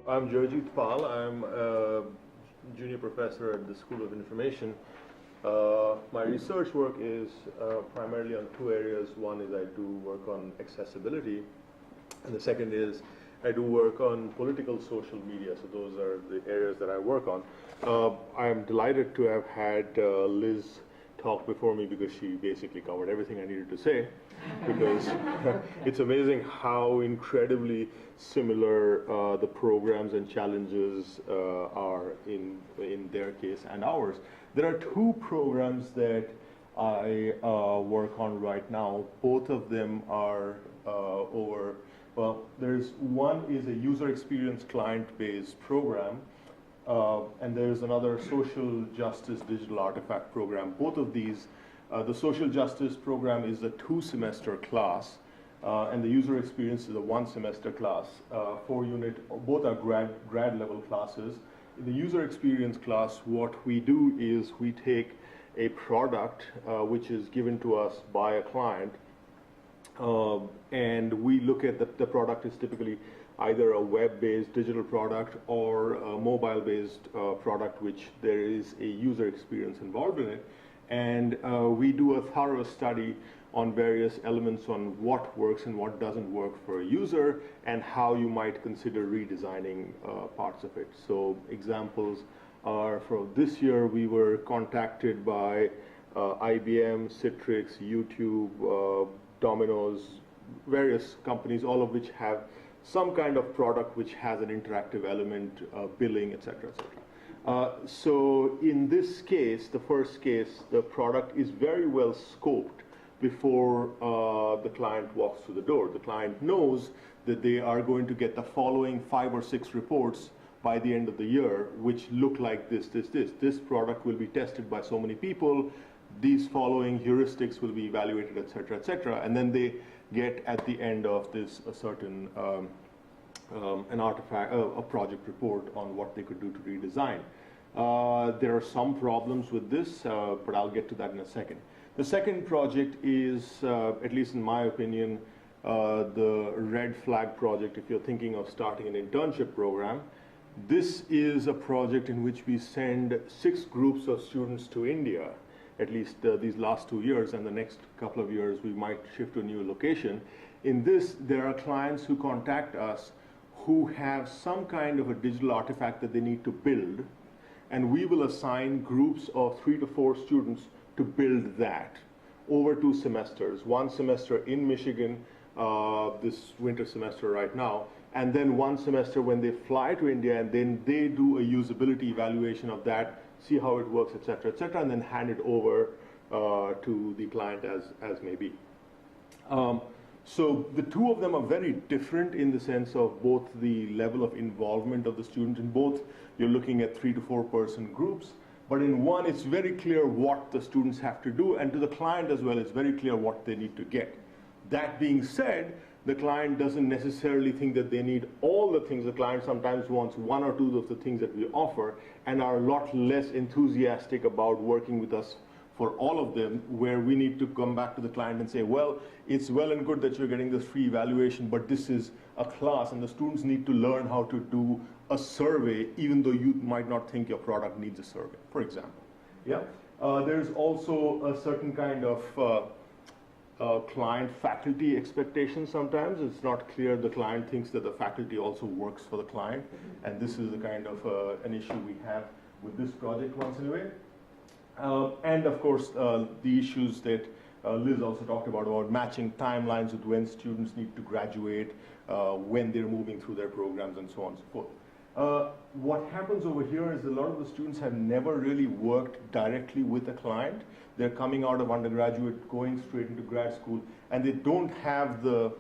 I'm Joyojeet. I'm a junior professor at the School of Information. My research work is primarily on two areas. One is I do work on accessibility, and the second is I do work on political social media. So those are the areas that I work on. I am delighted to have had Liz talk before me because she basically covered everything I needed to say, because it's amazing how incredibly similar the programs and challenges are in their case and ours. There are two programs that I work on right now. Both of them are there's one is a user experience client-based program, and there's another social justice digital artifact program. Both of these, the social justice program is a 2-semester class, and the user experience is a 1-semester class. 4-unit, both are grad level classes. In the user experience class, what we do is we take a product which is given to us by a client, and we look at the product is typically either a web-based digital product or a mobile-based product, which there is a user experience involved in it. And we do a thorough study on various elements on what works and what doesn't work for a user, and how you might consider redesigning parts of it. So examples are, for this year, we were contacted by IBM, Citrix, YouTube, Domino's, various companies, all of which have some kind of product which has an interactive element, billing, etc., etc. So in this case, the first case, the product is very well scoped before the client walks through the door. The client knows that they are going to get the following 5 or 6 reports by the end of the year, which look like this. This product will be tested by so many people. These following heuristics will be evaluated, etc., etc. And then they get at the end of this a certain an artifact, a project report on what they could do to redesign. There are some problems with this, but I'll get to that in a second. The second project is, at least in my opinion, the red flag project if you're thinking of starting an internship program. This is a project in which we send 6 groups of students to India, at least these last 2 years, and the next couple of years we might shift to a new location. In this, there are clients who contact us who have some kind of a digital artifact that they need to build, and we will assign groups of 3 to 4 students to build that over 2 semesters. 1 semester in Michigan, this winter semester right now, and then 1 semester when they fly to India, and then they do a usability evaluation of that, see how it works, etc., etc., and then hand it over to the client as may be. So the two of them are very different in the sense of both the level of involvement of the student. In both, you're looking at 3 to 4 person groups, but in one, it's very clear what the students have to do, and to the client as well, it's very clear what they need to get. That being said, the client doesn't necessarily think that they need all the things. The client sometimes wants 1 or 2 of the things that we offer, and are a lot less enthusiastic about working with us for all of them, where we need to come back to the client and say, well, it's well and good that you're getting this free evaluation, but this is a class, and the students need to learn how to do a survey, even though you might not think your product needs a survey, for example. Yeah. There's also a certain kind of client-faculty expectation sometimes. It's not clear. The client thinks that the faculty also works for the client, and this is the kind of an issue we have with this project once in a way. And of course, the issues that Liz also talked about matching timelines with when students need to graduate, when they're moving through their programs, and so on and so forth. What happens over here is a lot of the students have never really worked directly with a client. They're coming out of undergraduate, going straight into grad school, and they don't have the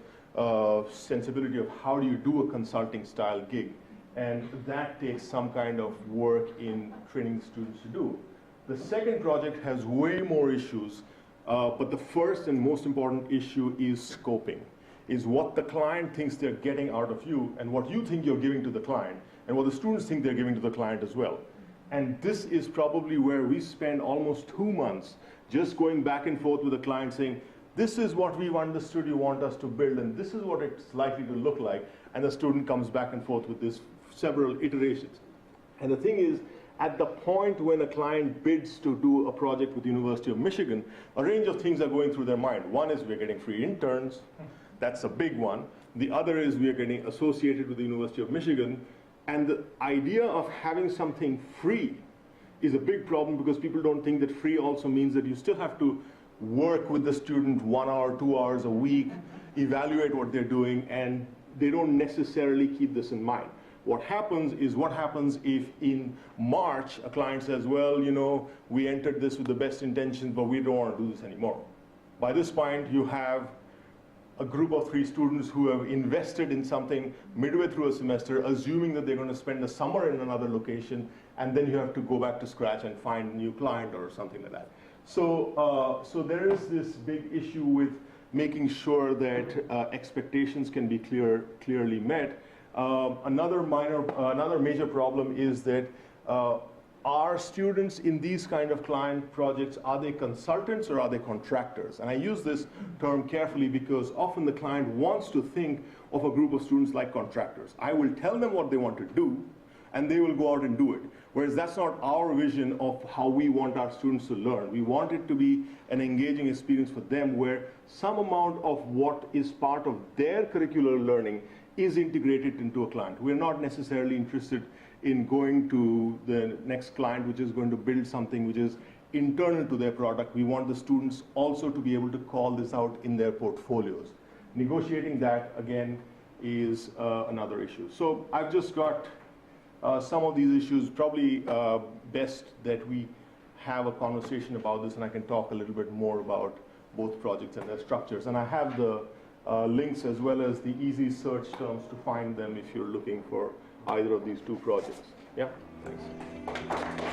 sensibility of how do you do a consulting style gig. And that takes some kind of work in training the students to do. The second project has way more issues, but the first and most important issue is scoping, is what the client thinks they're getting out of you, and what you think you're giving to the client, and what the students think they're giving to the client as well. And this is probably where we spend almost 2 months just going back and forth with the client saying, this is what we've understood you want us to build, and this is what it's likely to look like. And the student comes back and forth with this several iterations. And the thing is, at the point when a client bids to do a project with the University of Michigan, a range of things are going through their mind. One is we're getting free interns. That's a big one. The other is we are getting associated with the University of Michigan. And the idea of having something free is a big problem because people don't think that free also means that you still have to work with the student 1 hour, 2 hours a week, evaluate what they're doing, and they don't necessarily keep this in mind. What happens if in March a client says, well, you know, we entered this with the best intentions, but we don't want to do this anymore. By this point, you have a group of 3 students who have invested in something midway through a semester, assuming that they're going to spend a summer in another location, and then you have to go back to scratch and find a new client or something like that. So, so there is this big issue with making sure that expectations can be clearly met. Another major problem is that are students in these kind of client projects, are they consultants or are they contractors? And I use this term carefully because often the client wants to think of a group of students like contractors. I will tell them what they want to do, and they will go out and do it. Whereas that's not our vision of how we want our students to learn. We want it to be an engaging experience for them where some amount of what is part of their curricular learning is integrated into a client. We're not necessarily interested in going to the next client which is going to build something which is internal to their product. We want the students also to be able to call this out in their portfolios. Negotiating that, again, is another issue. So I've just got some of these issues. Probably best that we have a conversation about this, and I can talk a little bit more about both projects and their structures. And I have the links as well as the easy search terms to find them if you're looking for either of these 2 projects. Yeah, thanks.